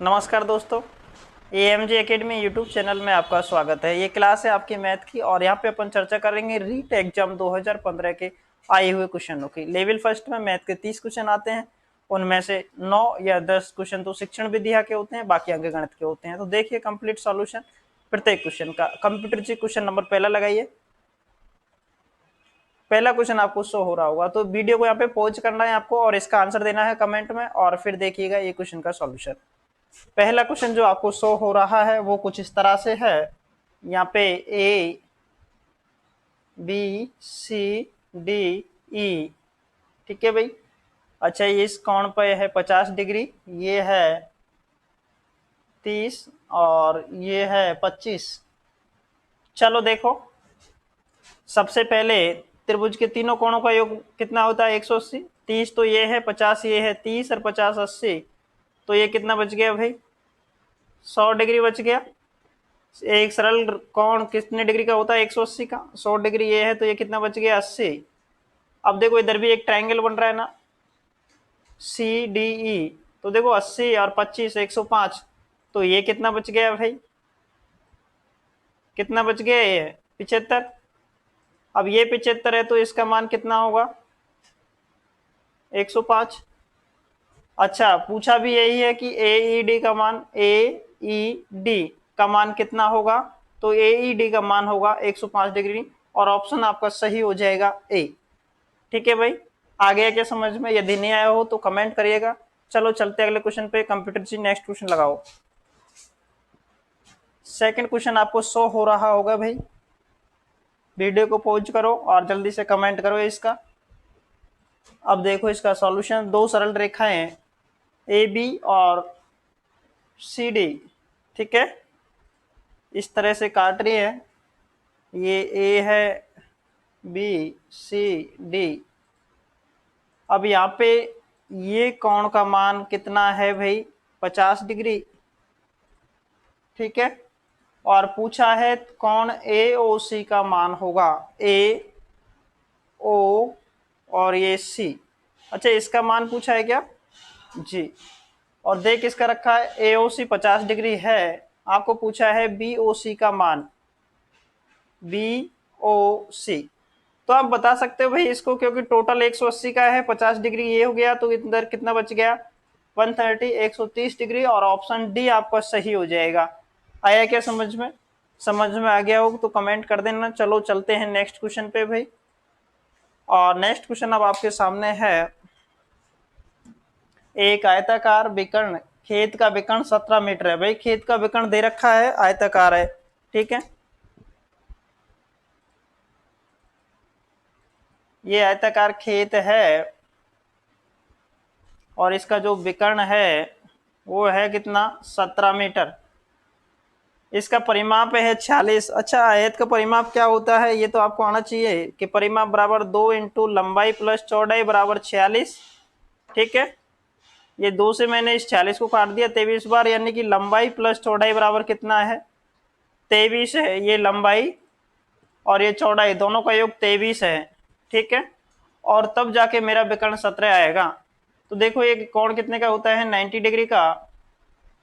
नमस्कार दोस्तों, एएमजे academy YouTube channel में आपका स्वागत है। ये क्लास है आपकी मैथ की और यहाँ पे अपन चर्चा करेंगे रीट एग्जाम 2015 के आए हुए क्वेश्चनों की। लेवल फर्स्ट में मैथ के 30 क्वेश्चन आते हैं, उनमें से 9 या 10 क्वेश्चन तो शिक्षण विद्या के होते हैं, बाकी अंक गणित के होते हैं। तो देखिए कंप्लीट सॉल्यूशन प्रत्येक क्वेश्चन का। कंप्यूटर जी क्वेश्चन नंबर पहला लगाइए। पहला क्वेश्चन आपको शो हो रहा होगा, तो वीडियो को यहाँ पे पॉज करना है आपको और इसका आंसर देना है कमेंट में, और फिर देखिएगा ये क्वेश्चन का सॉल्यूशन। पहला क्वेश्चन जो आपको शो हो रहा है वो कुछ इस तरह से है। यहाँ पे A B C D E, ठीक है भाई। अच्छा, ये इस कोण पे है 50 डिग्री, ये है 30 और ये है 25। चलो देखो, सबसे पहले त्रिभुज के तीनों कोणों का योग कितना होता है? 180। 30 तो ये है, 50 ये है, 30 और 50 80, तो ये कितना बच गया भाई? 100 डिग्री बच गया। एक सरल कोण कितने डिग्री का होता है? 180 का। 100 डिग्री ये है, तो ये कितना बच गया? 80। अब देखो इधर भी एक ट्रायंगल बन रहा है ना, सी डी ई, तो देखो 80 और 25 105, तो ये कितना बच गया भाई? कितना बच गया? ये 75। अब ये 75 है तो इसका मान कितना होगा? 105। अच्छा, पूछा भी यही है कि ए ई डी का मान, ए ई डी का मान कितना होगा? तो ए ई डी का मान होगा 105 डिग्री, और ऑप्शन आपका सही हो जाएगा ए। ठीक है भाई, आ गया क्या समझ में? यदि नहीं आया हो तो कमेंट करिएगा। चलो चलते अगले क्वेश्चन पे। कंप्यूटर जी नेक्स्ट क्वेश्चन लगाओ। सेकंड क्वेश्चन आपको शो हो रहा होगा भाई, वीडियो को पॉज करो और जल्दी से कमेंट करो इसका। अब देखो इसका सॉल्यूशन। दो सरल रेखाएं ए बी और सी डी, ठीक है, इस तरह से काट रही है। ये ए है, बी सी डी। अब यहाँ पे ये कोण का मान कितना है भाई? 50 डिग्री, ठीक है। और पूछा है कोण ए ओ सी का मान होगा, ए ओ और ये सी। अच्छा, इसका मान पूछा है क्या? जी। और देख इसका रखा है ए ओ सी 50 डिग्री है, आपको पूछा है बी ओ सी का मान, बी ओ सी। तो आप बता सकते हो भाई इसको, क्योंकि टोटल 180 का है, 50 डिग्री ये हो गया, तो इधर कितना बच गया? 130, 130 डिग्री, और ऑप्शन डी आपका सही हो जाएगा। आया क्या समझ में? समझ में आ गया हो तो कमेंट कर देना। चलो चलते हैं नेक्स्ट क्वेश्चन पे भाई। और नेक्स्ट क्वेश्चन अब आपके सामने है। एक आयताकार विकर्ण, खेत का विकर्ण 17 मीटर है भाई। खेत का विकर्ण दे रखा है, आयताकार है, ठीक है। ये आयताकार खेत है और इसका जो विकर्ण है वो है कितना? 17 मीटर। इसका परिमाप है 46। अच्छा, आयत का परिमाप क्या होता है ये तो आपको आना चाहिए कि परिमाप बराबर 2 इंटू लंबाई प्लस चौड़ाई बराबर 46, ठीक है। ये 2 से मैंने इस 46 को काट दिया 23 बार, यानी कि लंबाई प्लस चौड़ाई बराबर कितना है? 23 है ये लंबाई, और ये चौड़ाई, दोनों का योग 23 है, ठीक है। और तब जाके मेरा विकर्ण 17 आएगा। तो देखो ये कोण कितने का होता है? 90 डिग्री का।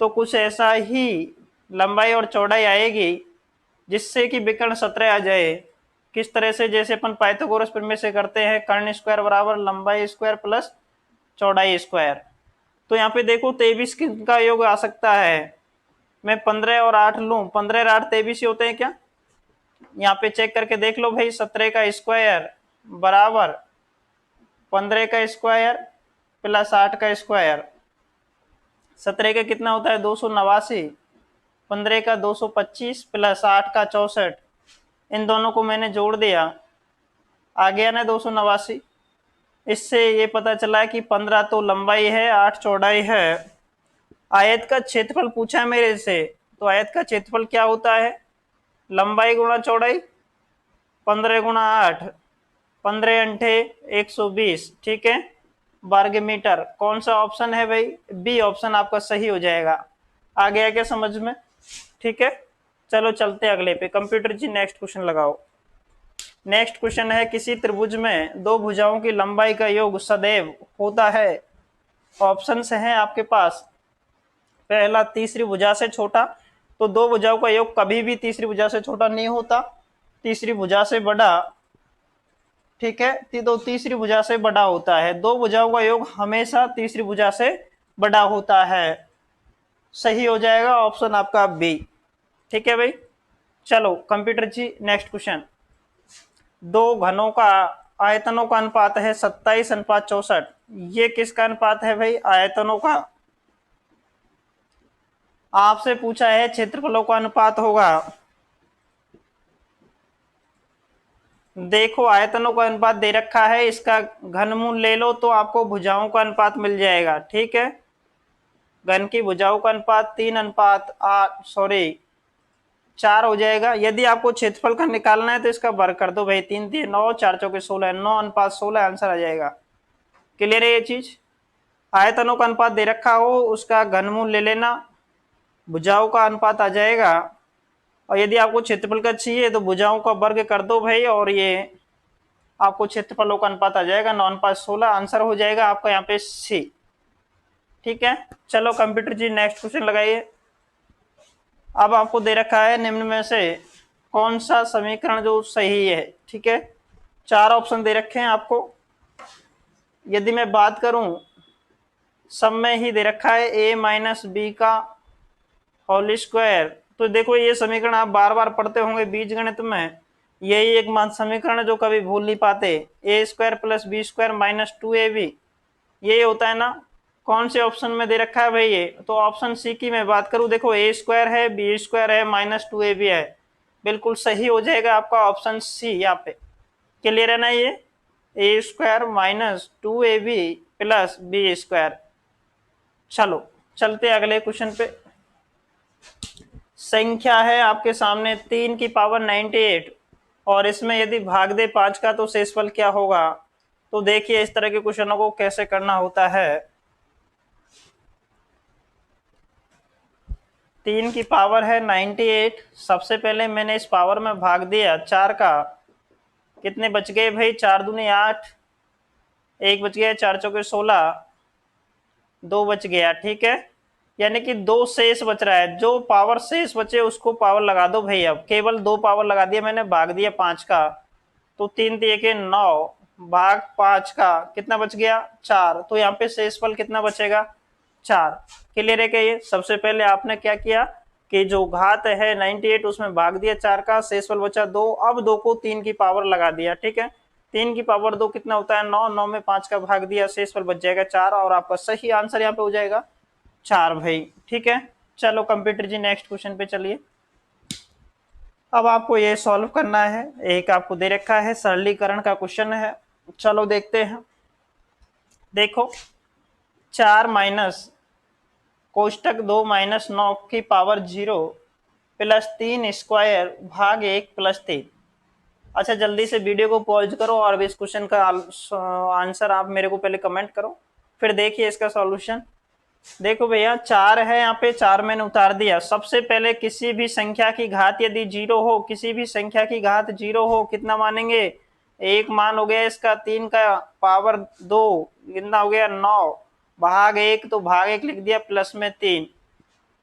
तो कुछ ऐसा ही लंबाई और चौड़ाई आएगी जिससे कि विकर्ण 17 आ जाए। किस तरह से? जैसे अपन पाइथागोरस प्रमेय से करते हैं, कर्ण स्क्वायर बराबर लंबाई स्क्वायर प्लस चौड़ाई स्क्वायर। तो यहाँ पे देखो 23 का योग आ सकता है। मैं 15 और 8 लूं, 15 और 8 23 ही होते हैं क्या? यहाँ पे चेक करके देख लो भाई। 17 का स्क्वायर बराबर 15 का स्क्वायर प्लस 8 का स्क्वायर। 17 का कितना होता है? 289। 15 का 225 प्लस 8 का 64। इन दोनों को मैंने जोड़ दिया, आ गया ना 289। इससे ये पता चला कि 15 तो लंबाई है, 8 चौड़ाई है। आयत का क्षेत्रफल पूछा है मेरे से, तो आयत का क्षेत्रफल क्या होता है? लंबाई गुणा चौड़ाई, 15 गुणा 8, 15 अंठे 120, ठीक है, वर्ग मीटर। कौन सा ऑप्शन है भाई? बी ऑप्शन आपका सही हो जाएगा। आ गया क्या समझ में? ठीक है, चलो चलते अगले पे। कंप्यूटर जी नेक्स्ट क्वेश्चन लगाओ। नेक्स्ट क्वेश्चन है, किसी त्रिभुज में दो भुजाओं की लंबाई का योग सदैव होता है। ऑप्शंस हैं आपके पास पहला तीसरी भुजा से छोटा, तो दो भुजाओं का योग कभी भी तीसरी भुजा से छोटा नहीं होता, तीसरी भुजा से बड़ा, ठीक है, तो तीसरी भुजा से बड़ा होता है। दो भुजाओं का योग हमेशा तीसरी भुजा से बड़ा होता है। सही हो जाएगा ऑप्शन आपका बी। ठीक है भाई, चलो कंप्यूटर जी नेक्स्ट क्वेश्चन। दो घनों का आयतनों का अनुपात है 27:64। ये किसका अनुपात है भाई? आयतनों का। आपसे पूछा है क्षेत्रफलों का अनुपात होगा। देखो आयतनों का अनुपात दे रखा है, इसका घनमूल ले लो तो आपको भुजाओं का अनुपात मिल जाएगा। ठीक है, घन की भुजाओं का अनुपात 3:4 हो जाएगा। यदि आपको क्षेत्रफल का निकालना है तो इसका वर्ग कर दो भाई, 3 3 9, 4 चौके 16, 9:16 आंसर आ जाएगा। क्लियर है ये चीज? आयतनों का अनुपात दे रखा हो, उसका घनमूल ले लेना, भुजाओं का अनुपात आ जाएगा। और यदि आपको क्षेत्रफल का चाहिए तो भुजाओं का वर्ग कर दो भाई, और ये आपको क्षेत्रफलों का अनुपात आ जाएगा 9:16। आंसर हो जाएगा आपका यहाँ पे सी। ठीक है, चलो कंप्यूटर जी नेक्स्ट क्वेश्चन लगाइए। अब आपको दे रखा है निम्न में से कौन सा समीकरण जो सही है। ठीक है, चार ऑप्शन दे रखे हैं आपको। यदि मैं बात करूं, सब में ही दे रखा है a माइनस बी का होल स्क्वायर। तो देखो ये समीकरण आप बार बार पढ़ते होंगे बीज गणित में, यही एक समीकरण है जो कभी भूल नहीं पाते। A square plus B square minus 2ab, यही होता है ना। कौन से ऑप्शन में दे रखा है भाई ये? तो ऑप्शन सी की मैं बात करूं, देखो ए स्क्वायर है, बी स्क्वायर है, माइनस 2ab है, बिल्कुल सही हो जाएगा आपका ऑप्शन सी यहाँ पे। क्लियर है ना? ये A square minus 2ab plus B square. चलो चलते अगले क्वेश्चन पे। संख्या है आपके सामने 3⁻98, और इसमें यदि भाग दे 5 का तो शेषफल क्या होगा? तो देखिए इस तरह के क्वेश्चनों को कैसे करना होता है। 3 की पावर है 98, सबसे पहले मैंने इस पावर में भाग दिया 4 का, कितने बच गए भाई? 4 दूनी 8, एक बच गया, 4 चौके 16, 2 बच गया। ठीक है, यानी कि 2 शेष बच रहा है। जो पावर शेष बचे उसको पावर लगा दो भाई। अब केवल 2 पावर लगा दिया मैंने, भाग दिया 5 का, तो 3 दिए के 9 भाग 5 का कितना बच गया? 4। तो यहाँ पे शेषफल कितना बचेगा? 4। क्लियर है क्या? ये सबसे पहले आपने क्या किया कि जो घात है 98 उसमें भाग दिया 4 का, शेषफल बचा 2। अब 2 को 3 की पावर लगा दिया। ठीक है, 3 की पावर 2 कितना होता है? 9, 9 में 5 का भाग दिया, शेषफल बच जाएगा 4, और आपका सही आंसर यहाँ पे हो जाएगा 4 भाई। ठीक है, चलो कंप्यूटर जी नेक्स्ट क्वेश्चन पे चलिए। अब आपको ये सॉल्व करना है, एक आपको दे रखा है सरलीकरण का क्वेश्चन है। चलो देखते हैं। देखो 4 माइनस कोष्टक 2 माइनस 9 की पावर 0 प्लस 3 स्क्वायर भाग 1 प्लस 3। अच्छा जल्दी से वीडियो को पॉज करो और इस क्वेश्चन का आंसर आप मेरे को पहले कमेंट करो, फिर देखिए इसका सॉल्यूशन। देखो भैया 4 है, यहाँ पे 4 मैंने उतार दिया। सबसे पहले किसी भी संख्या की घात यदि 0 हो, किसी भी संख्या की घात 0 हो, कितना मानेंगे? 1 मान हो गया इसका, 3 का पावर 2 कितना हो गया? 9 भाग 1, तो भाग 1 लिख दिया, प्लस में 3।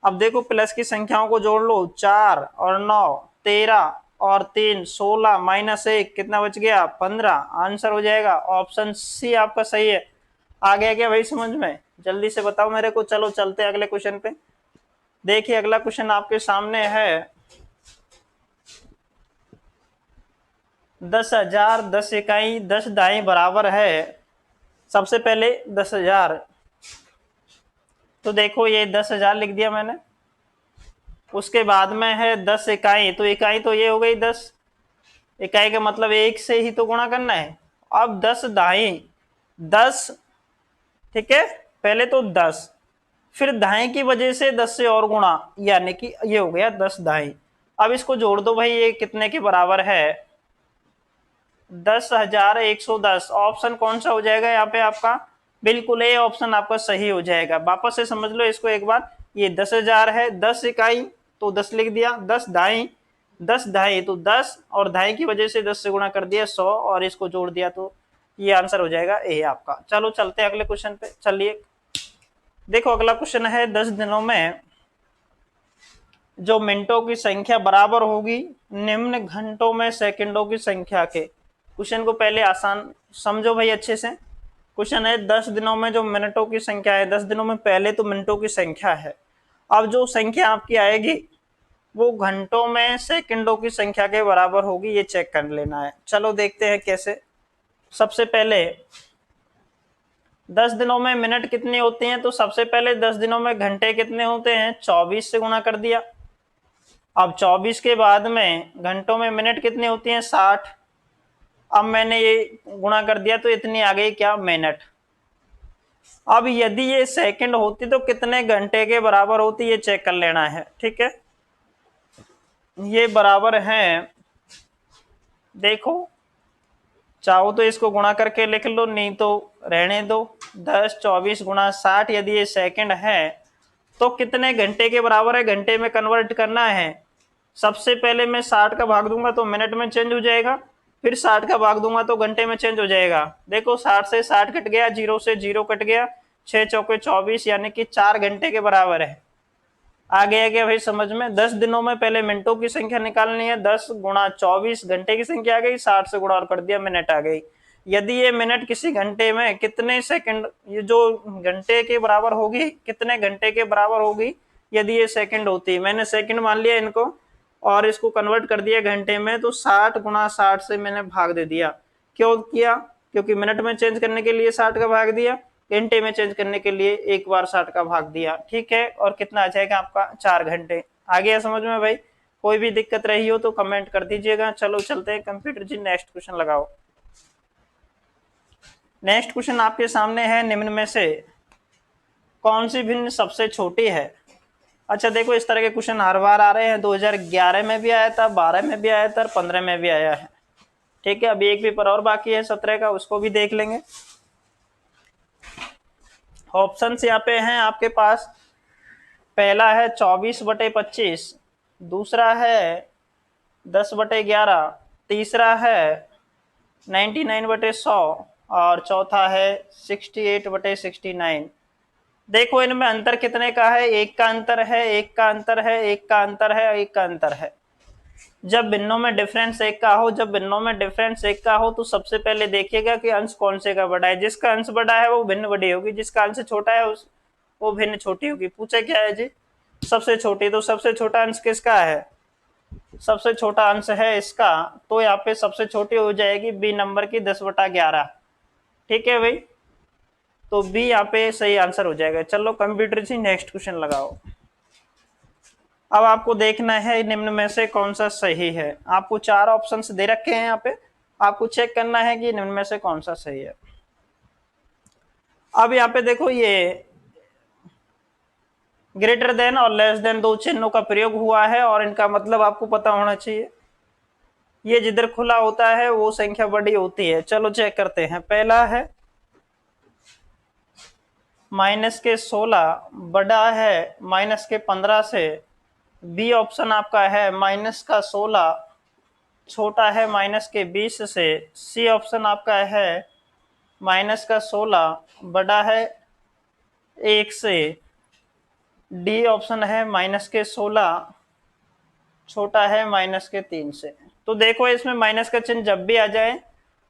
अब देखो प्लस की संख्याओं को जोड़ लो, 4 और 9 13 और 3 16, माइनस 1 कितना बच गया? 15। आंसर हो जाएगा ऑप्शन सी आपका सही है। आ गया क्या भाई समझ में? जल्दी से बताओ मेरे को। चलो चलते अगले क्वेश्चन पे। देखिए अगला क्वेश्चन आपके सामने है 10,000 10 इकाई 10 दाएं बराबर है। सबसे पहले 10,000, तो देखो ये 10,000 लिख दिया मैंने। उसके बाद में है 10 इकाई, तो इकाई तो ये हो गई 10 इकाई का मतलब 1 से ही तो गुणा करना है। अब 10 दाएं 10, ठीक है, पहले तो 10, फिर दाएं की वजह से 10 से और गुणा, यानी कि ये हो गया 10 दाएं। अब इसको जोड़ दो भाई, ये कितने के बराबर है? 10,110। ऑप्शन कौन सा हो जाएगा यहाँ पे आपका? बिल्कुल ए ऑप्शन आपका सही हो जाएगा। वापस से समझ लो इसको एक बार। ये 10,000 है, 10 इकाई तो 10 लिख दिया, 10 दाएं 10 दाएं तो 10, और दाएं की वजह से 10 से गुणा कर दिया 100, और इसको जोड़ दिया, तो ये आंसर हो जाएगा ए आपका। चलो चलते हैं अगले क्वेश्चन पे। चलिए देखो अगला क्वेश्चन है 10 दिनों में जो मिनटों की संख्या बराबर होगी निम्न घंटों में सेकंडों की संख्या के। क्वेश्चन को पहले आसान समझो भाई अच्छे से। क्वेश्चन है 10 दिनों में जो मिनटों की संख्या है, 10 दिनों में पहले तो मिनटों की संख्या है। अब जो संख्या आपकी आएगी वो घंटों में सेकंडों की संख्या के बराबर होगी, ये चेक कर लेना है। चलो देखते हैं कैसे। सबसे पहले 10 दिनों में मिनट कितनी होती हैं, तो सबसे पहले 10 दिनों में घंटे कितने होते हैं, 24 से गुणा कर दिया। अब 24 के बाद में घंटों में मिनट कितनी होती हैं, 60। अब मैंने ये गुणा कर दिया तो इतनी आ गई क्या, मिनट। अब यदि ये सेकंड होती तो कितने घंटे के बराबर होती, ये चेक कर लेना है। ठीक है, ये बराबर है, देखो चाहो तो इसको गुणा करके लिख लो, नहीं तो रहने दो। 10 24 गुणा 60, यदि ये सेकंड है तो कितने घंटे के बराबर है, घंटे में कन्वर्ट करना है। सबसे पहले मैं 60 का भाग दूंगा तो मिनट में चेंज हो जाएगा, फिर 60 का भाग दूंगा तो घंटे में चेंज हो जाएगा। देखो 60 से 60 कट गया, 0 से 0 कट गया, 6 चौके 24, यानी कि 4 घंटे के बराबर है। आ गया क्या भाई समझ में। 10 दिनों में पहले मिनटों की संख्या निकालनी है, 10 गुणा 24 घंटे की संख्या आ गई, 60 से गुणा और कर दिया, मिनट आ गई। यदि ये मिनट किसी घंटे में कितने सेकंड, ये जो घंटे के बराबर होगी, कितने घंटे के बराबर होगी यदि ये सेकंड होती, मैंने सेकंड मान लिया इनको और इसको कन्वर्ट कर दिया घंटे में, तो 60 गुणा 60 से मैंने भाग दे दिया। क्यों किया, क्योंकि मिनट में चेंज करने के लिए 60 का भाग दिया, घंटे में चेंज करने के लिए एक बार 60 का भाग दिया। ठीक है, और कितना आ जाएगा आपका, 4 घंटे। आ गया समझ में भाई। कोई भी दिक्कत रही हो तो कमेंट कर दीजिएगा। चलो चलते हैं कंप्यूटर जी, नेक्स्ट क्वेश्चन लगाओ। नेक्स्ट क्वेश्चन आपके सामने है, निम्न में से कौन सी भिन्न सबसे छोटी है। अच्छा देखो, इस तरह के क्वेश्चन हर बार आ रहे हैं, 2011 में भी आया था, 12 में भी आया था और 15 में भी आया है। ठीक है, अभी एक पेपर और बाकी है 17 का, उसको भी देख लेंगे। ऑप्शन यहाँ पे हैं आपके पास। पहला है 24/25, दूसरा है 10/11, तीसरा है 99/100 और चौथा है 68/69। देखो इनमें अंतर कितने का है, एक का अंतर है, एक का अंतर है, एक का अंतर है, एक का अंतर है। जब भिन्नों में डिफरेंस एक का हो, जब भिन्नों में डिफरेंस एक का हो तो सबसे पहले देखिएगा कि अंश कौन से का बड़ा है। जिसका अंश बड़ा है वो भिन्न बड़ी होगी, जिसका अंश छोटा है वो भिन्न छोटी होगी। पूछा क्या है जी, सबसे छोटी, तो सबसे छोटा अंश किसका है, सबसे छोटा अंश है इसका, तो यहाँ पे सबसे छोटी हो जाएगी बी नंबर की 10/11। ठीक है भाई, तो बी यहाँ पे सही आंसर हो जाएगा। चलो कंप्यूटर जी नेक्स्ट क्वेश्चन लगाओ। अब आपको देखना है निम्न में से कौन सा सही है। आपको 4 ऑप्शंस दे रखे हैं यहाँ पे, आपको चेक करना है कि निम्न में से कौन सा सही है। अब यहाँ पे देखो, ये ग्रेटर देन और लेस देन दो चिन्हों का प्रयोग हुआ है और इनका मतलब आपको पता होना चाहिए। ये जिधर खुला होता है वो संख्या बड़ी होती है। चलो चेक करते हैं। पहला है -16 बड़ा है -15 से। बी ऑप्शन आपका है -16 छोटा है -20 से। सी ऑप्शन आपका है -16 बड़ा है 1 से। डी ऑप्शन है -16 छोटा है -3 से। तो देखो इसमें माइनस का चिन्ह जब भी आ जाए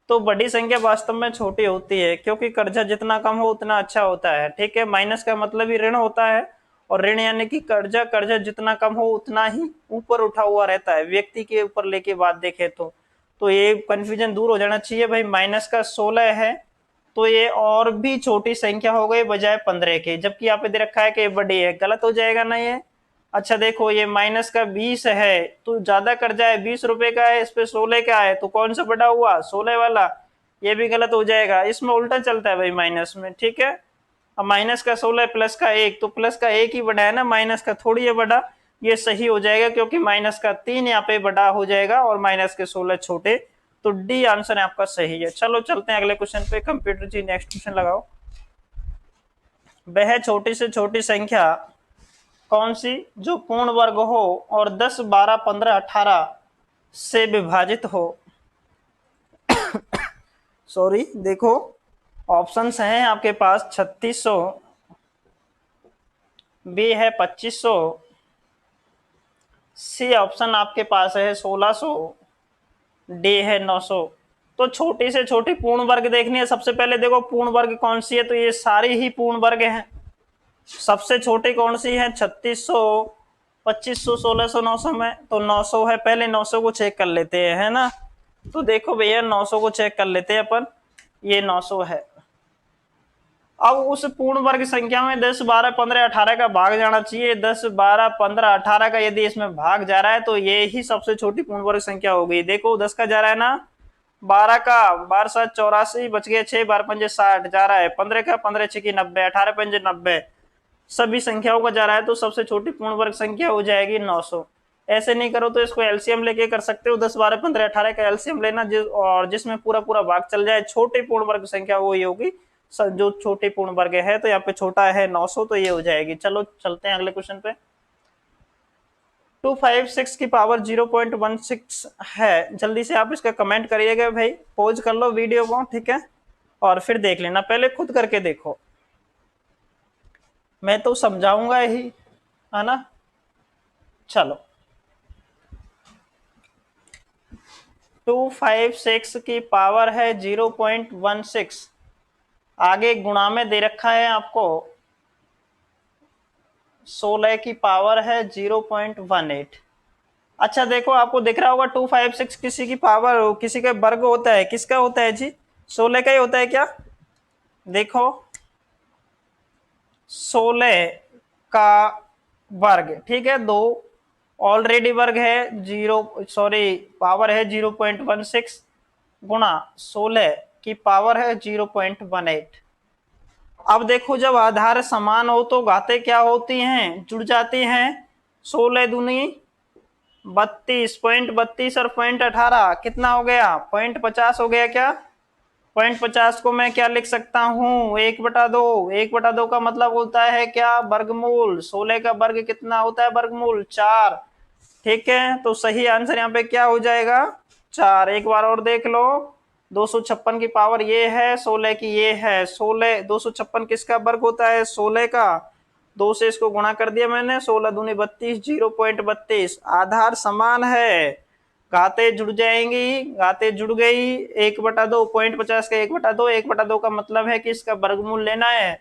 तो बड़ी संख्या वास्तव में छोटी होती है, क्योंकि कर्जा जितना कम हो उतना अच्छा होता है। ठीक है, माइनस का मतलब ही ऋण होता है, और ऋण यानी कि कर्जा, कर्जा जितना कम हो उतना ही ऊपर उठा हुआ रहता है, व्यक्ति के ऊपर लेके बात देखे तो ये कंफ्यूजन दूर हो जाना चाहिए भाई। -16 है तो ये और भी छोटी संख्या हो गई बजाय 15 के, जबकि यहाँ पे दे रखा है कि ये बड़ी है, गलत हो जाएगा ना ये। अच्छा देखो, ये -20 है तो ज्यादा कर्जा है, 20 रुपए का है, इस पे 16 का है, तो कौन सा बड़ा हुआ, 16 वाला। ये भी गलत हो जाएगा, इसमें उल्टा चलता है भाई माइनस में। ठीक है, अब -16 +1, तो +1 ही बड़ा है ना, माइनस का थोड़ी है बड़ा। ये सही हो जाएगा क्योंकि -3 यहाँ पे बड़ा हो जाएगा और -16 छोटे। तो डी आंसर है आपका सही है। चलो चलते हैं अगले क्वेश्चन पे। कंप्यूटर जी नेक्स्ट क्वेश्चन लगाओ। वह छोटी से छोटी संख्या कौन सी जो पूर्ण वर्ग हो और 10 12 15 18 से विभाजित हो। सॉरी देखो, ऑप्शंस हैं आपके पास 3600, बी है 2500, सी ऑप्शन आपके पास है 1600, डी है 900। तो छोटी से छोटी पूर्ण वर्ग देखनी है। सबसे पहले देखो पूर्ण वर्ग कौन सी है, तो ये सारी ही पूर्ण वर्ग हैं। सबसे छोटी कौन सी है, 3600, 2500, 1600, 900 में, तो 900 है। पहले 900 को चेक कर लेते हैं, है ना। तो देखो भैया 900 को चेक कर लेते हैं अपन, ये 900 है। अब उस पूर्ण वर्ग संख्या में 10, 12, 15, 18 का भाग जाना चाहिए। 10, 12, 15, 18 का यदि इसमें भाग जा रहा है तो ये ही सबसे छोटी पूर्ण वर्ग संख्या हो गई। देखो 10 का जा रहा है ना, 12 का 12 7 84, बच गए 6, 12 पंजे 60 जा रहा है, 15 का 15 6 की 90, 18 पंजे 90, सभी संख्याओं का जा रहा है, तो सबसे छोटी पूर्ण वर्ग संख्या हो जाएगी 900। ऐसे नहीं करो तो इसको एलसीएम लेके कर सकते हो। 10, 12, 15, 18 का एलसीएम लेना, और जिसमें पूरा पूरा भाग चल जाए, छोटी पूर्ण वर्ग संख्या वो ही होगी। जो छोटी पूर्ण वर्ग है, तो यहाँ पे छोटा है 900, तो ये हो जाएगी। चलो चलते हैं अगले क्वेश्चन पे। 256 की पावर 0.16 है। जल्दी से आप इसका कमेंट करिएगा भाई, पॉज कर लो वीडियो को, ठीक है, और फिर देख लेना। पहले खुद करके देखो, मैं तो समझाऊंगा ही, है ना। चलो 256 की पावर है 0.16, आगे गुणा में दे रखा है आपको 16 की पावर है 0.18। अच्छा देखो आपको दिख रहा होगा 256 किसी की पावर, किसी का वर्ग होता है, किसका होता है जी, 16 का ही होता है क्या। देखो 16 का वर्ग, ठीक है, दो ऑलरेडी वर्ग है, पावर है 0.16 गुणा 16 की पावर है 0.18। अब देखो जब आधार समान हो तो घातें क्या होती हैं, जुड़ जाती हैं। 16 दूनी 32, पॉइंट 32 और पॉइंट 18 कितना हो गया, पॉइंट 50 हो गया क्या। पॉइंट 50 को मैं क्या लिख सकता हूं, 1/2। 1/2 का मतलब होता है क्या, वर्गमूल। 16 का वर्ग कितना होता है, वर्गमूल 4। ठीक है, तो सही आंसर यहाँ पे क्या हो जाएगा, 4। एक बार और देख लो, 256 की पावर ये है, 16 की ये है। 16 256 किसका वर्ग होता है, 16 का। 2 से इसको गुणा कर दिया मैंने, 16 दूनी 32, 0.32। आधार समान है, घातें जुड़ जाएंगी, घातें जुड़ गई। 1/2, पॉइंट 50 का 1/2, 1/2 का मतलब है कि इसका वर्गमूल लेना है।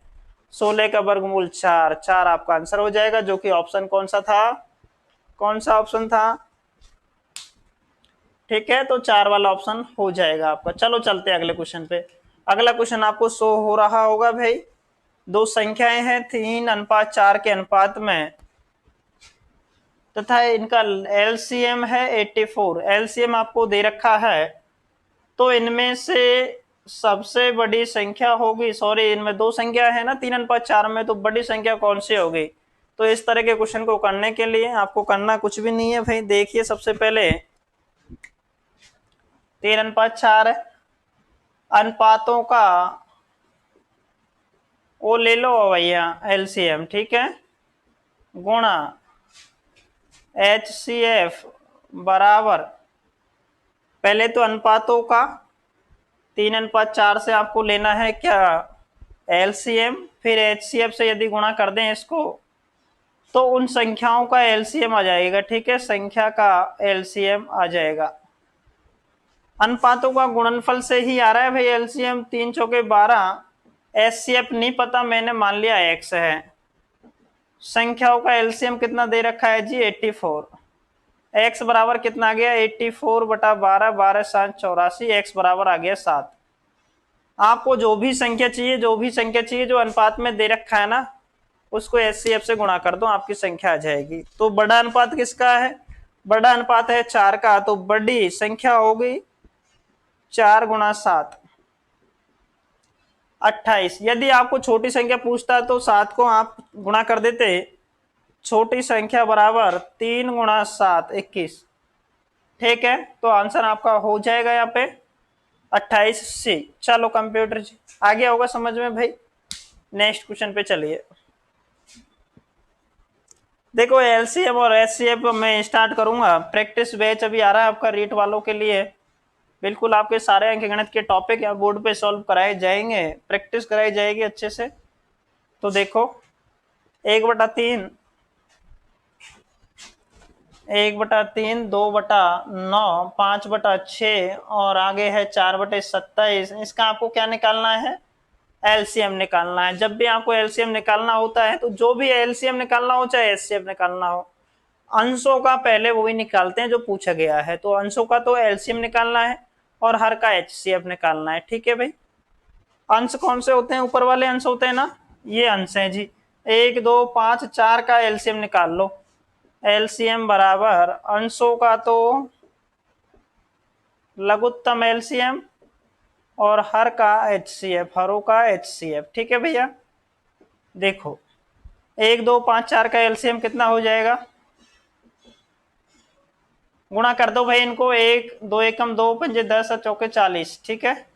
16 का वर्गमूल 4, 4 आपका आंसर हो जाएगा, जो कि ऑप्शन कौन सा था, कौन सा ऑप्शन था। ठीक है, तो 4 वाला ऑप्शन हो जाएगा आपका। चलो चलते हैं अगले क्वेश्चन पे। अगला क्वेश्चन आपको शो हो रहा होगा भाई। दो संख्याएं हैं 3:4 के अनुपात में, तथा इनका एलसीएम है 84। एलसीएम आपको दे रखा है, तो इनमें से सबसे बड़ी संख्या होगी, इनमें दो संख्या है ना 3:4 में, तो बड़ी संख्या कौन सी होगी। तो इस तरह के क्वेश्चन को करने के लिए आपको करना कुछ भी नहीं है भाई। देखिए सबसे पहले 3:4 अनुपातों का वो ले लो भैया एलसीएम, ठीक है, गुणा एचसीएफ बराबर, पहले तो अनुपातों का 3:4 से आपको लेना है क्या, एलसीएम, फिर एचसीएफ से यदि गुणा कर दें इसको, तो उन संख्याओं का एलसीएम आ जाएगा। ठीक है, संख्या का एलसीएम आ जाएगा। अनुपातों का गुणनफल से ही आ रहा है भाई एलसीएम, 3 चौके 12। एचसीएफ नहीं पता, मैंने मान लिया एक्स है। संख्याओं का एलसीएम कितना दे रखा है जी, 84। एक्स बराबर कितना आ गया, 84/12, 12 7 84, एक्स बराबर आ गया 7। आपको जो भी संख्या चाहिए, जो अनुपात में दे रखा है ना, उसको एचसीएफ से गुणा कर दो, आपकी संख्या आ जाएगी। तो बड़ा अनुपात किसका है, बड़ा अनुपात है 4 का, तो बड़ी संख्या हो गई 4 × 7 28। यदि आपको छोटी संख्या पूछता तो 7 को आप गुणा कर देते, छोटी संख्या बराबर 3 × 7 21। ठीक है, तो आंसर आपका हो जाएगा यहाँ पे 28C। चलो कंप्यूटर जी, आ गया होगा समझ में भाई। नेक्स्ट क्वेश्चन पे चलिए। देखो एलसीएम और एचसीएफ मैं स्टार्ट करूंगा। प्रैक्टिस बैच अभी आ रहा है आपका रीट वालों के लिए। बिल्कुल आपके सारे अंकगणित के टॉपिक या बोर्ड पे सॉल्व कराए जाएंगे, प्रैक्टिस कराई जाएगी अच्छे से। तो देखो 1/3, 1/3, 2/9, 5/6 और आगे है 4/27। इसका आपको क्या निकालना है? एलसीएम निकालना है। जब भी आपको एलसीएम निकालना होता है तो जो भी एलसीएम निकालना हो चाहे एचसीएफ निकालना हो, अंशों का पहले वो ही निकालते हैं जो पूछा गया है। तो अंशों का तो एलसीएम निकालना है और हर का एचसीएफ निकालना है। ठीक है भाई। अंश कौन से होते हैं? ऊपर वाले अंश होते हैं ना, ये अंश है जी। 1, 2, 5, 4 का एलसीएम निकाल लो। एलसीएम बराबर अंशों का तो लघुत्तम एलसीएम और हर का एचसीएफ, हरों का एचसीएफ। ठीक है भैया। देखो 1, 2, 5, 4 का एलसीएम कितना हो जाएगा? गुणा कर दो भाई इनको। 1, 2 एकम 2 पंजे 10 और चौके 40। ठीक है।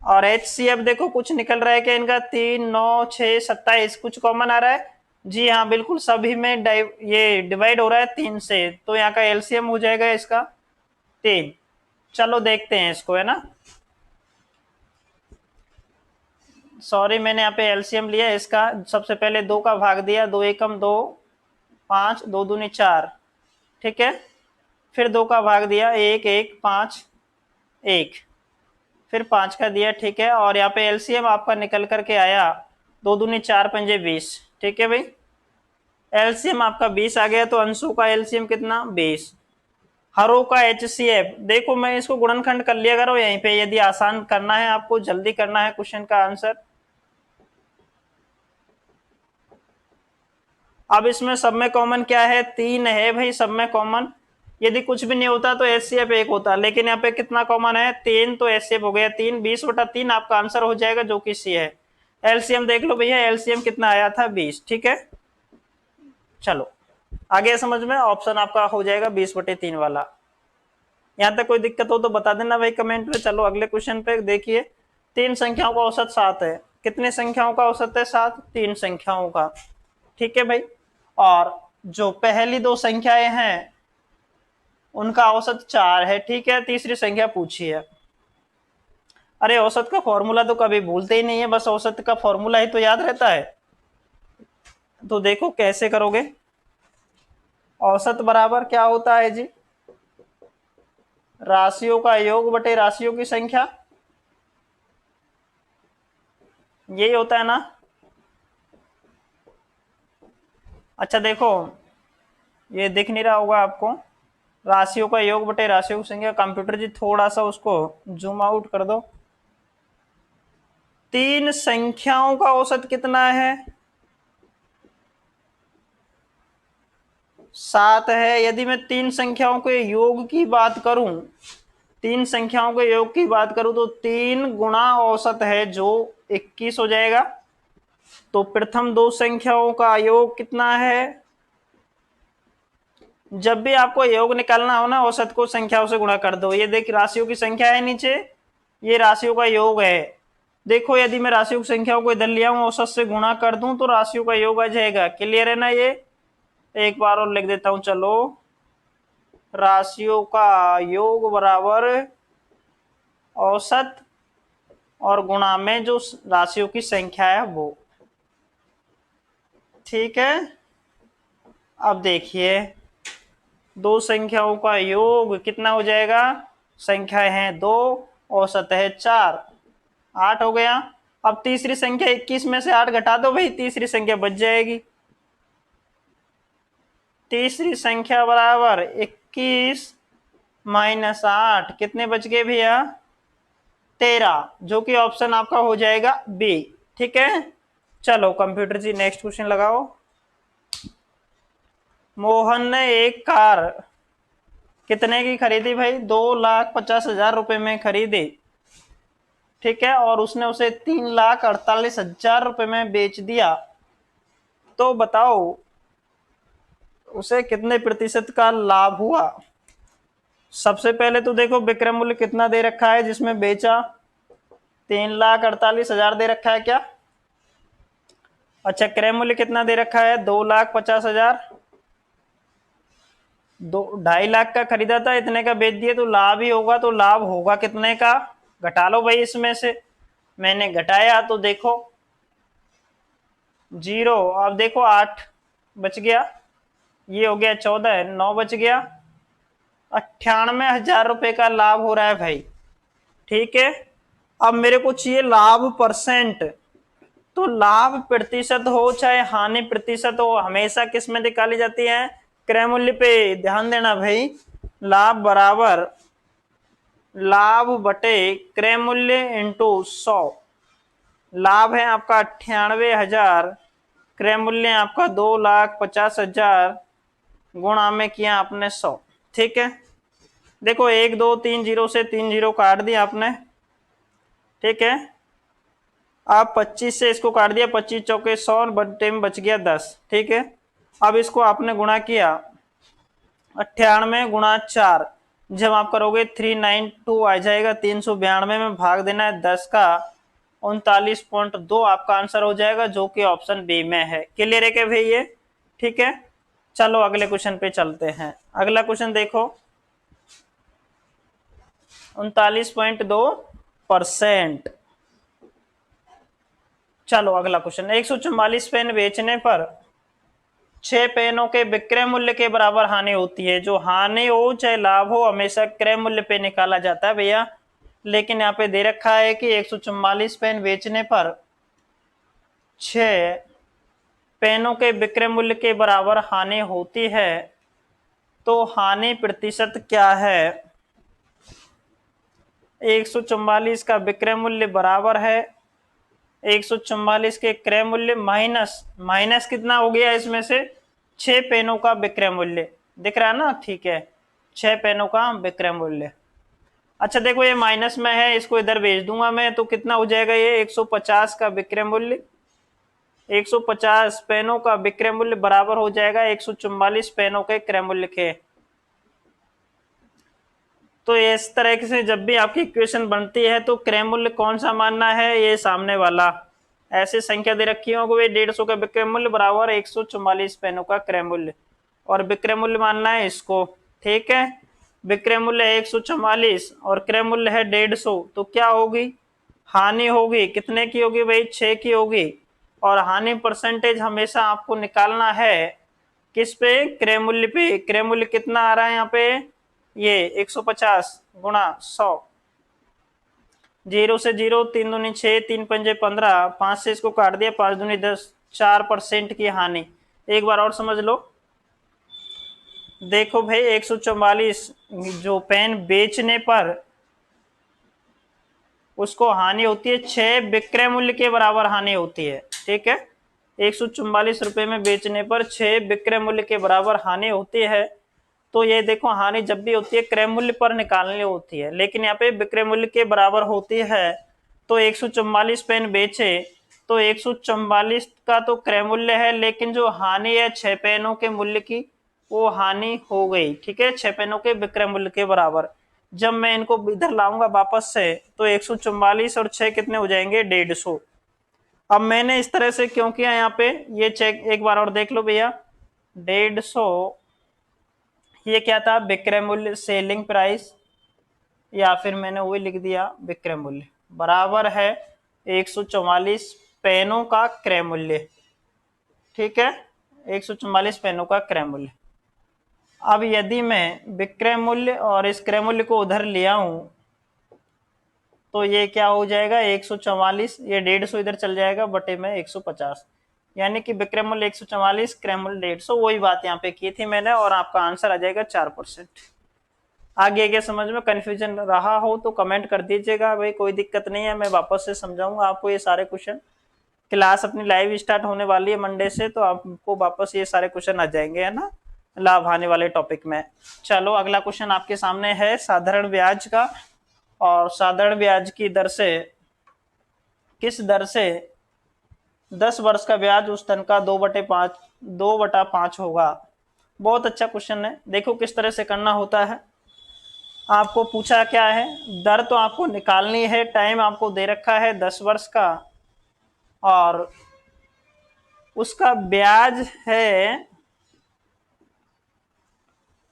और एचसीएफ देखो कुछ निकल रहा है क्या इनका? 3, 9, 6, 27। कुछ कॉमन आ रहा है? जी हाँ बिल्कुल, सभी में ये डिवाइड हो रहा है 3 से, तो यहाँ का एलसीएम हो जाएगा इसका 3। चलो देखते हैं इसको, है ना। सॉरी, मैंने यहाँ पे एलसीएम लिया इसका। सबसे पहले 2 का भाग दिया, 2 एकम 2, 5, 2 दूनी 4। ठीक है। फिर 2 का भाग दिया, 1, 1, 5, 1। फिर 5 का दिया। ठीक है। और यहाँ पे एलसीएम आपका निकल करके आया 2 दूनी 4 पंजे 20। ठीक है भाई। एलसीएम आपका 20 आ गया, तो अंशों का एलसीएम कितना? 20। हरों का एचसीएफ देखो, मैं इसको गुणनखंड कर लिया करो यहीं पे, यदि आसान करना है आपको, जल्दी करना है क्वेश्चन का आंसर। अब इसमें सब में कॉमन क्या है? 3 है भाई सब में कॉमन। यदि कुछ भी नहीं होता तो एचसीएफ 1 होता, लेकिन यहाँ पे कितना कॉमन है? 3, तो एचसीएफ हो गया 3। 20/3 आपका आंसर हो जाएगा, जो कि सी है। एलसीएम देख लो भैया, एलसीएम कितना आया था? 20। ठीक है। चलो आगे समझ में, ऑप्शन आपका हो जाएगा 20/3 वाला। यहाँ तक कोई दिक्कत हो तो बता देना भाई कमेंट में। चलो अगले क्वेश्चन पे देखिए। 3 संख्याओं का औसत 7 है। कितने संख्याओं का औसत है? 7। 3 संख्याओं का। ठीक है भाई। और जो पहली 2 संख्याएं हैं उनका औसत 4 है। ठीक है। तीसरी संख्या पूछी है। अरे औसत का फॉर्मूला तो कभी भूलते ही नहीं है, बस औसत का फॉर्मूला ही तो याद रहता है। तो देखो कैसे करोगे। औसत बराबर क्या होता है जी? राशियों का योग बटे राशियों की संख्या, यही होता है ना। अच्छा देखो, ये दिख नहीं रहा होगा आपको, राशियों का योग बटे राशियों की संख्या। कंप्यूटर जी थोड़ा सा उसको जूम आउट कर दो। 3 संख्याओं का औसत कितना है? 7 है। यदि मैं 3 संख्याओं के योग की बात करूं, 3 संख्याओं के योग की बात करूं तो 3 गुणा औसत है जो 21 हो जाएगा। तो प्रथम 2 संख्याओं का योग कितना है? जब भी आपको योग निकालना हो ना, औसत को संख्याओं से गुणा कर दो। ये देख राशियों की संख्या है नीचे, ये राशियों का योग है। देखो यदि मैं राशियों की संख्याओं को इधर लिया हूं, औसत से गुणा कर दूं तो राशियों का योग आ जाएगा। क्लियर है ना? ये एक बार और लिख देता हूं। चलो, राशियों का योग बराबर औसत और गुणा में जो राशियों की संख्या है वो। ठीक है। अब देखिए 2 संख्याओं का योग कितना हो जाएगा? संख्याएं हैं 2, औसत है 4, 8 हो गया। अब तीसरी संख्या 21 में से 8 घटा दो भाई, तीसरी संख्या बच जाएगी। तीसरी संख्या बराबर 21 माइनस 8, कितने बच गए भैया? 13, जो कि ऑप्शन आपका हो जाएगा बी। ठीक है। चलो कंप्यूटर जी नेक्स्ट क्वेश्चन लगाओ। मोहन ने एक कार कितने की खरीदी भाई? 2,50,000 रुपए में खरीदी। ठीक है। और उसने उसे 3,48,000 रुपए में बेच दिया। तो बताओ उसे कितने प्रतिशत का लाभ हुआ? सबसे पहले तो देखो विक्रय मूल्य कितना दे रखा है जिसमें बेचा? 3,48,000 दे रखा है क्या? अच्छा, क्रय मूल्य कितना दे रखा है? 2,50,000। 2.5 लाख का खरीदा था, इतने का बेच दिया, तो लाभ ही होगा। तो लाभ होगा कितने का? घटा लो भाई इसमें से। मैंने घटाया तो देखो जीरो, अब देखो 8 बच गया, ये हो गया 14, 9 बच गया, 98,000 रुपए का लाभ हो रहा है भाई। ठीक है, अब मेरे को चाहिए लाभ परसेंट। तो लाभ प्रतिशत हो चाहे हानि प्रतिशत हो, हमेशा किस में निकाली जाती है? क्रय मूल्य पे। ध्यान देना भाई, लाभ बराबर लाभ बटे क्रय मूल्य इंटू 100। लाभ है आपका 98,000, क्रय मूल्य आपका 2,50,000, गुणा में किया आपने 100। ठीक है, देखो 1 2 3 जीरो से 3 जीरो काट दिया आपने। ठीक है, अब 25 से इसको काट दिया, 25 चौके 100, बट्टे में बच गया 10। ठीक है, अब इसको आपने गुणा किया 98 गुणा 4, जब आप करोगे 392 आ जाएगा, 392 में भाग देना है 10 का, 39.2 आपका आंसर हो जाएगा, जो कि ऑप्शन बी में है। क्लियर है क्या भाई ये? ठीक है, चलो अगले क्वेश्चन पे चलते हैं। अगला क्वेश्चन देखो, 39.2%। चलो अगला क्वेश्चन, 144 पेन बेचने पर 6 पेनों के विक्रय मूल्य के बराबर हानि होती है। जो हानि हो चाहे लाभ हो, हमेशा क्रय मूल्य पे निकाला जाता है भैया। लेकिन यहाँ पे दे रखा है कि 144 पेन बेचने पर 6 पेनों के विक्रय मूल्य के बराबर हानि होती है, तो हानि प्रतिशत क्या है? 144 का विक्रय मूल्य बराबर है 144 के क्रय मूल्य माइनस माइनस कितना हो गया इसमें से? 6 पेनों का विक्रय मूल्य, दिख रहा है ना? ठीक है, 6 पेनों का विक्रय मूल्य। अच्छा देखो, ये माइनस में है, इसको इधर भेज दूंगा मैं, तो कितना हो जाएगा ये? 150 का विक्रय मूल्य, 150 पेनों का विक्रय मूल्य बराबर हो जाएगा 144 पेनों के क्रय मूल्य के। तो इस तरह से जब भी आपकी इक्वेशन बनती है, तो क्रय मूल्य कौन सा मानना है? ये सामने वाला। ऐसे संख्या दे रखी होगी 150 का विक्रय मूल्य बराबर 144 पेनों का क्रय मूल्य, और विक्रय मूल्य मानना है इसको। ठीक है, विक्रय मूल्य 144 और क्रय मूल्य है 150, तो क्या होगी? हानि होगी, कितने की होगी भाई? 6 की होगी। और हानि परसेंटेज हमेशा आपको निकालना है किस पे? क्रय मूल्य पे। क्रय मूल्य कितना आ रहा है यहाँ पे? ये 150 गुणा 100, 0 से 0, 3 दूनी 6, 3 पंजे 15, 5 से इसको काट दिया, 5 दूनी 10, 4% की हानि। एक बार और समझ लो, देखो भाई 144 जो पेन बेचने पर उसको हानि होती है 6 विक्रय मूल्य के बराबर हानि होती है। ठीक है, 144 रुपए में बेचने पर 6 विक्रय मूल्य के बराबर हानि होती है। तो ये देखो, हानि जब भी होती है क्रय मूल्य पर निकालनी होती है, लेकिन यहाँ पे विक्रय मूल्य के बराबर होती है। तो 144 पेन बेचे, तो 144 का तो क्रय मूल्य है, लेकिन जो हानि है 6 पेनों के मूल्य की, वो हानि हो गई। ठीक है, 6 पेनों के विक्रय मूल्य के बराबर। जब मैं इनको इधर लाऊंगा वापस से, तो 144 और 6 कितने हो जाएंगे? 150। अब मैंने इस तरह से क्यों किया यहाँ पे, ये चेक एक बार और देख लो भैया। 150 ये क्या था? विक्रय मूल्य, सेलिंग प्राइस, या फिर मैंने वही लिख दिया विक्रय मूल्य, बराबर है 144 पेनों का क्रय मूल्य। ठीक है, 144 पेनों का क्रय मूल्य। अब यदि मैं विक्रय मूल्य और इस क्रय मूल्य को उधर ले आऊं, तो ये क्या हो जाएगा? 144, ये 150 इधर चल जाएगा, बटे में 150, यानी कि विक्रय मूल्य 144, क्रय मूल्य 150। वही बात यहाँ पे की थी मैंने, और आपका आंसर आ जाएगा 4%। आगे क्या समझ में कंफ्यूजन रहा हो तो कमेंट कर दीजिएगा भाई, कोई दिक्कत नहीं है, मैं वापस से समझाऊंगा आपको ये सारे क्वेश्चन। क्लास अपनी लाइव स्टार्ट होने वाली है मंडे से, तो आपको वापस ये सारे क्वेश्चन आ जाएंगे, है ना, लाभ हानि वाले टॉपिक में। चलो अगला क्वेश्चन आपके सामने है साधारण ब्याज का। और साधारण ब्याज की दर से, किस दर से 10 वर्ष का ब्याज उस धन का 2/5 होगा? बहुत अच्छा क्वेश्चन है। देखो किस तरह से करना होता है। आपको पूछा क्या है? दर तो आपको निकालनी है, टाइम आपको दे रखा है 10 वर्ष का, और उसका ब्याज है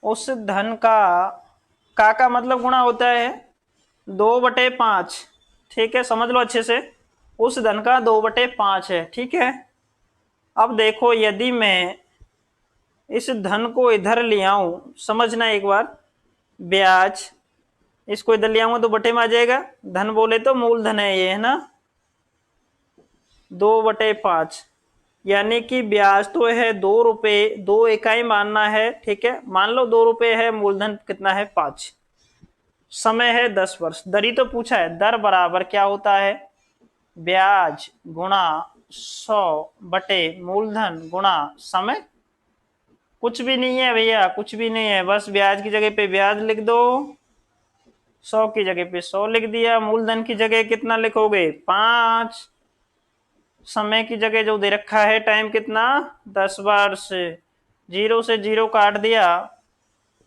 उस धन का मतलब गुणा होता है 2/5। ठीक है, समझ लो अच्छे से, उस धन का 2/5 है। ठीक है, अब देखो, यदि मैं इस धन को इधर ले आऊं, समझना एक बार, ब्याज, इसको इधर ले आऊंगा तो बटे में आ जाएगा, धन बोले तो मूलधन है ये, है ना, 2/5, यानी कि ब्याज तो है 2 रुपए, 2 इकाई मानना है, ठीक है, मान लो 2 रुपए है, मूलधन कितना है 5, समय है 10 वर्ष, दर तो पूछा है, दर बराबर क्या होता है, ब्याज गुणा 100 बटे मूलधन गुणा समय। कुछ भी नहीं है भैया, कुछ भी नहीं है, बस ब्याज की जगह पे ब्याज लिख दो, 100 की जगह पे 100 लिख दिया, मूलधन की जगह कितना लिखोगे 5, समय की जगह जो दे रखा है टाइम कितना 10 वर्ष, 0 से 0 काट दिया,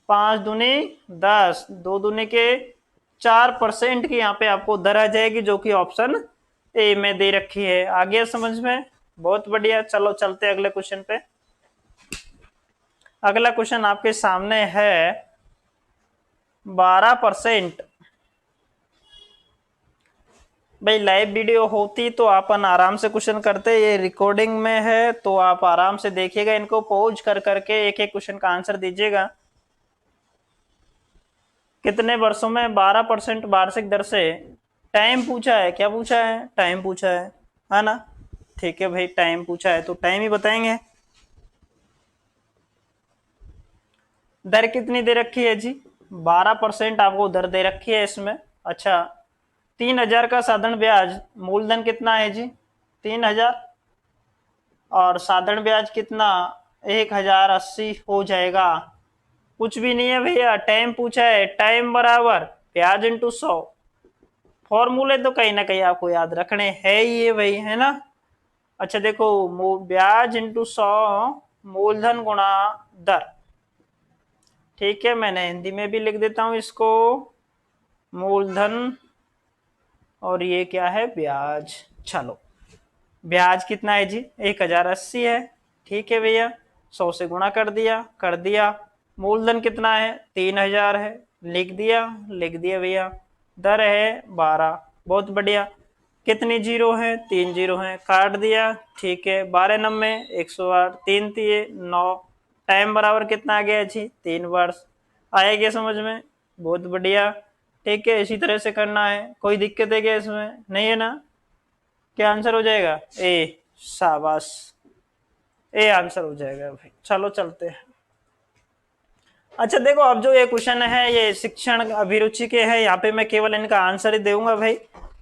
5 दूनी 10, 2 दूनी के 4% की यहाँ पे आपको दर आ जाएगी, जो कि ऑप्शन ए में दे रखी है। आ गया समझ में? बहुत बढ़िया। चलो चलते अगले क्वेश्चन पे। अगला क्वेश्चन आपके सामने है 12%। भाई लाइव वीडियो होती तो अपन आराम से क्वेश्चन करते, ये रिकॉर्डिंग में है तो आप आराम से देखिएगा, इनको पॉज कर करके एक एक क्वेश्चन का आंसर दीजिएगा। कितने वर्षों में 12% वार्षिक दर से, टाइम पूछा है, क्या पूछा है, टाइम पूछा है ना, ठीक है भाई, टाइम पूछा है तो टाइम ही बताएंगे। दर कितनी दे रखी है जी, 12% आपको दर दे रखी है इसमें। अच्छा, 3,000 का साधारण ब्याज, मूलधन कितना है जी 3,000, और साधारण ब्याज कितना 1,080 हो जाएगा। कुछ भी नहीं है भैया, टाइम पूछा है, टाइम बराबर ब्याज इंटू 100, फॉर्मूले तो कहीं ना कहीं आपको याद रखने हैं ही है भाई, है ना। अच्छा देखो, ब्याज इंटू 100 मूलधन गुणा दर, ठीक है, मैंने हिंदी में भी लिख देता हूं इसको, मूलधन और ये क्या है ब्याज। चलो, ब्याज कितना है जी 1,080 है, ठीक है भैया, 100 से गुणा कर दिया, मूलधन कितना है 3,000 है, लिख दिया भैया, दर है 12, बहुत बढ़िया, कितनी जीरो है 3 जीरो है, काट दिया, ठीक है, 12×9 108, 3×3 9, टाइम बराबर कितना आ गया जी 3 वर्ष। आया क्या समझ में? बहुत बढ़िया, ठीक है, इसी तरह से करना है। कोई दिक्कत है क्या इसमें? नहीं है ना? क्या आंसर हो जाएगा? ए, शाबाश, ए आंसर हो जाएगा भाई। चलो चलते हैं। अच्छा देखो, अब जो ये क्वेश्चन है ये शिक्षण अभिरुचि के है, यहाँ पे मैं केवल इनका आंसर ही दूंगा भाई,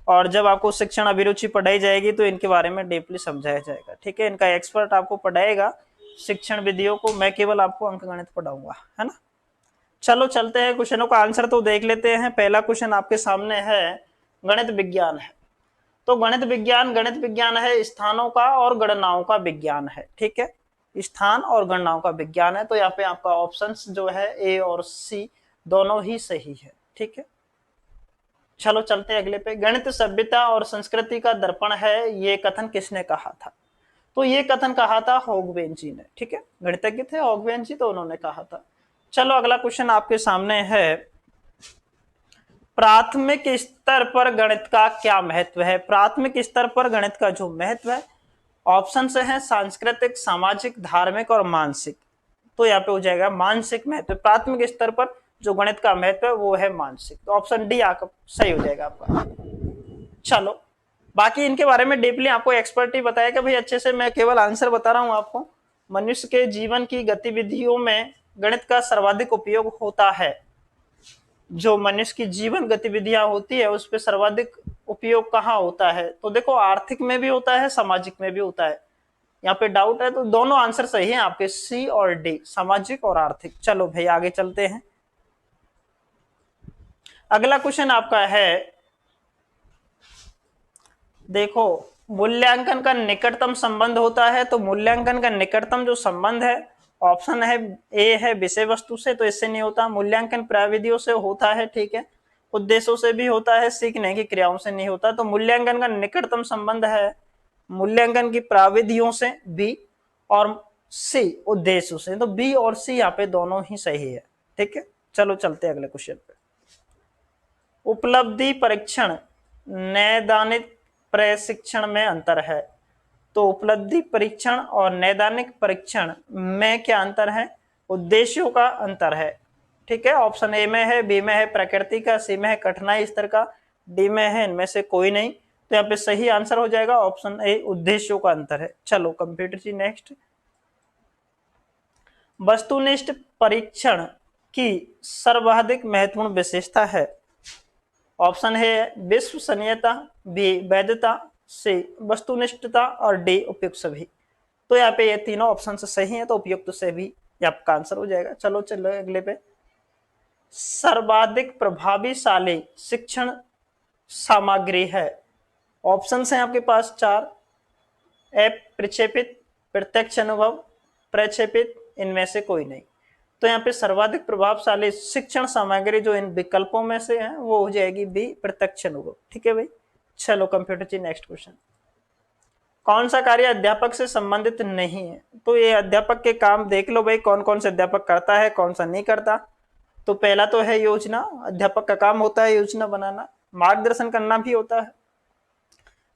और जब आपको शिक्षण अभिरुचि पढ़ाई जाएगी तो इनके बारे में डीपली समझाया जाएगा, ठीक है, इनका एक्सपर्ट आपको पढ़ाएगा शिक्षण विधियों को, मैं केवल आपको अंकगणित पढ़ाऊंगा, है ना। चलो चलते हैं, क्वेश्चनों का आंसर तो देख लेते हैं। पहला क्वेश्चन आपके सामने है, गणित विज्ञान है, तो गणित विज्ञान है स्थानों का और गणनाओं का विज्ञान है, ठीक है, स्थान और गणनाओं का विज्ञान है, तो यहाँ पे आपका ऑप्शंस जो है ए और सी दोनों ही सही है, ठीक है। चलो चलते हैं अगले पे। गणित सभ्यता और संस्कृति का दर्पण है, ये कथन किसने कहा था? तो ये कथन कहा था होगवेन जी ने, ठीक है, गणितज्ञ थे होगवेन जी, तो उन्होंने कहा था। चलो अगला क्वेश्चन आपके सामने है, प्राथमिक स्तर पर गणित का क्या महत्व है? प्राथमिक स्तर पर गणित का जो महत्व है, ऑप्शन से है सांस्कृतिक, सामाजिक, धार्मिक और मानसिक, तो यहाँ पे हो जाएगा मानसिक महत्व। प्राथमिक स्तर पर जो गणित का महत्व है वो है मानसिक, तो ऑप्शन डी आपका सही हो जाएगा आपका। चलो, बाकी इनके बारे में डीपली आपको एक्सपर्ट ही बताएगा भाई, अच्छे से, मैं केवल आंसर बता रहा हूं आपको। मनुष्य के जीवन की गतिविधियों में गणित का सर्वाधिक उपयोग होता है, जो मनुष्य की जीवन गतिविधियां होती है उस पर सर्वाधिक उपयोग कहाँ होता है? तो देखो, आर्थिक में भी होता है, सामाजिक में भी होता है। यहाँ पे डाउट है तो दोनों आंसर सही हैं आपके, सी और डी, सामाजिक और आर्थिक। चलो भाई आगे चलते हैं। अगला क्वेश्चन आपका है, देखो, मूल्यांकन का निकटतम संबंध होता है, तो मूल्यांकन का निकटतम जो संबंध है, ऑप्शन है ए है विषय वस्तु से, तो इससे नहीं होता। मूल्यांकन प्रविधियों से होता है, ठीक है, उद्देश्यों से भी होता है, सीखने की क्रियाओं से नहीं होता। तो मूल्यांकन का निकटतम संबंध है मूल्यांकन की प्रविधियों से बी, और सी उद्देश्यों से, तो बी और सी यहाँ पे दोनों ही सही है, ठीक है। चलो चलते हैं अगले क्वेश्चन पे। उपलब्धि परीक्षण नैदानिक प्रशिक्षण में अंतर है। तो उपलब्धि परीक्षण और नैदानिक परीक्षण में क्या अंतर है? उद्देश्यों का अंतर है। ठीक है, ऑप्शन ए में है, बी में है प्रकृति का, सी में है कठिनाई स्तर का, डी में है इनमें से कोई नहीं। तो यहाँ पे सही आंसर हो जाएगा ऑप्शन ए, उद्देश्यों का अंतर है। चलो कंप्यूटर जी नेक्स्ट। वस्तुनिष्ठ परीक्षण की सर्वाधिक महत्वपूर्ण विशेषता है। ऑप्शन है विश्वसनीयता, बी वैधता, सी वस्तुनिष्ठता और डी उपयुक्त सभी। तो यहाँ पे ये तीनों ऑप्शन से सही है, तो उपयुक्त से भी आपका आंसर हो जाएगा। चलो अगले पे। सर्वाधिक प्रभावशाली शिक्षण सामग्री है। ऑप्शन है आपके पास 4। ए प्रक्षेपित, प्रत्यक्ष अनुभव, प्रक्षेपित, इनमें से कोई नहीं। तो यहाँ पे सर्वाधिक प्रभावशाली शिक्षण सामग्री जो इन विकल्पों में से है वो हो जाएगी बी प्रत्यक्ष अनुभव। ठीक है भाई। चलो कंप्यूटर जी नेक्स्ट क्वेश्चन। कौन सा कार्य अध्यापक से संबंधित नहीं है? तो ये अध्यापक के काम देख लो भाई, कौन कौन से अध्यापक करता है, कौन सा नहीं करता। तो पहला तो है योजना, अध्यापक का काम होता है योजना बनाना, मार्गदर्शन करना भी होता है,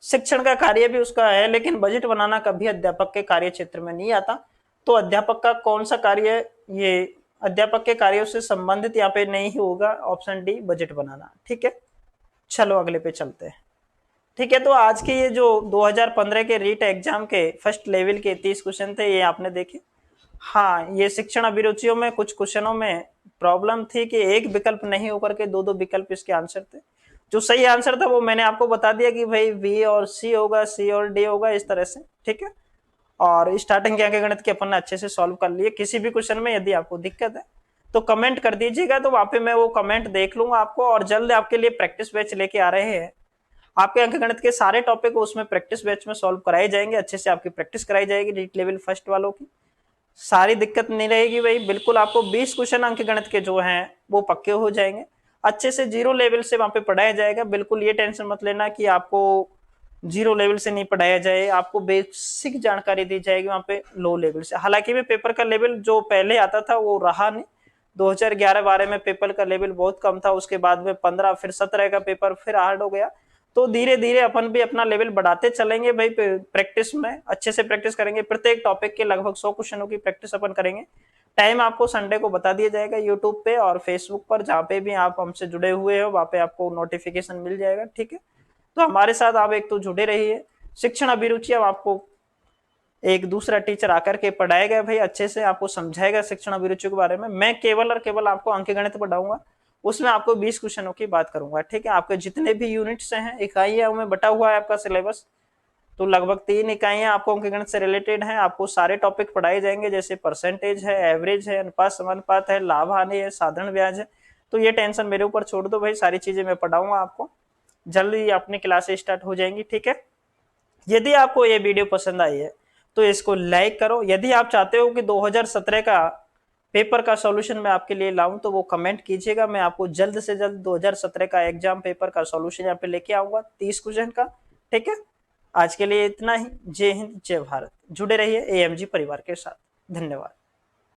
शिक्षण का कार्य भी उसका है, लेकिन बजट बनाना कभी अध्यापक के कार्य क्षेत्र में नहीं आता। तो अध्यापक का कौन सा कार्य ये अध्यापक के कार्यों से संबंधित यहाँ पे नहीं होगा, ऑप्शन डी बजट बनाना। ठीक है, चलो अगले पे चलते हैं। ठीक है, तो आज के ये जो 2015 के रीट एग्जाम के फर्स्ट लेवल के 30 क्वेश्चन थे, ये आपने देखे। हाँ, ये शिक्षण अभिरुचियों में कुछ क्वेश्चनों में प्रॉब्लम थी कि एक विकल्प नहीं होकर के दो विकल्प इसके आंसर थे। जो सही आंसर था वो मैंने आपको बता दिया कि भाई बी और सी होगा, सी और डी होगा, इस तरह से। ठीक है, और स्टार्टिंग के अंक गणित के अपन ने अच्छे से सॉल्व कर लिए। किसी भी क्वेश्चन में यदि आपको दिक्कत है तो कमेंट कर दीजिएगा, तो वहां पे मैं वो कमेंट देख लूंगा आपको, और जल्द आपके लिए प्रैक्टिस बैच लेके आ रहे हैं। आपके अंक गणित के सारे टॉपिक उसमें प्रैक्टिस बैच में सॉल्व कराए जाएंगे, अच्छे से आपकी प्रैक्टिस कराई जाएगी। रीट लेवल फर्स्ट वालों की सारी दिक्कत नहीं रहेगी भाई, बिल्कुल आपको 20 क्वेश्चन अंक गणित के जो हैं वो पक्के हो जाएंगे। अच्छे से 0 लेवल से वहां पे पढ़ाया जाएगा। बिल्कुल ये टेंशन मत लेना कि आपको 0 लेवल से नहीं पढ़ाया जाए, आपको बेसिक जानकारी दी जाएगी वहां पे लो लेवल से। हालांकि भी पेपर का लेवल जो पहले आता था वो रहा नहीं। 2011-12 में पेपर का लेवल बहुत कम था, उसके बाद में 15 फिर 17 का पेपर फिर हार्ड हो गया। तो धीरे धीरे अपन भी अपना लेवल बढ़ाते चलेंगे भाई। प्रैक्टिस में अच्छे से प्रैक्टिस करेंगे, प्रत्येक टॉपिक के लगभग 100 क्वेश्चनों की प्रैक्टिस अपन करेंगे। टाइम आपको संडे को बता दिया जाएगा यूट्यूब पे और फेसबुक पर, जहाँ पे भी आप हमसे जुड़े हुए हो वहाँ पे आपको नोटिफिकेशन मिल जाएगा। ठीक है, तो हमारे साथ आप एक तो जुड़े रहिए। शिक्षण अभिरुचि अब आपको एक दूसरा टीचर आकर के पढ़ाएगा भाई, अच्छे से आपको समझाएगा शिक्षण अभिरुचि के बारे में। मैं केवल और केवल आपको अंक गणित पढ़ाऊंगा, उसमें आपको 20 क्वेश्चनों की बात करूंगा। ठीक है, आपके जितने भी यूनिट्स हैं, इकाइयां उनमें बटा हुआ है आपका सिलेबस। तो लगभग 3 इकाइयां आपको अंक गणित से रिलेटेड हैं। आपको सारे टॉपिक पढ़ाए जाएंगे, जैसे परसेंटेज है, एवरेज है, अनुपात समानुपात है, लाभ हानि है, साधारण ब्याज है। तो ये टेंशन मेरे ऊपर छोड़ दो भाई, सारी चीजें मैं पढ़ाऊंगा आपको। जल्दी अपनी क्लासेस स्टार्ट हो जाएंगी। ठीक है, यदि आपको ये वीडियो पसंद आई है तो इसको लाइक करो। यदि आप चाहते हो कि 2017 का पेपर का सॉल्यूशन मैं आपके लिए लाऊं तो वो कमेंट कीजिएगा, मैं आपको जल्द से जल्द 2017 का एग्जाम पेपर का सॉल्यूशन यहाँ पे लेके आऊंगा 30 क्वेश्चन का। ठीक है, आज के लिए इतना ही। जय हिंद, जय भारत। जुड़े रहिए एएमजी परिवार के साथ। धन्यवाद।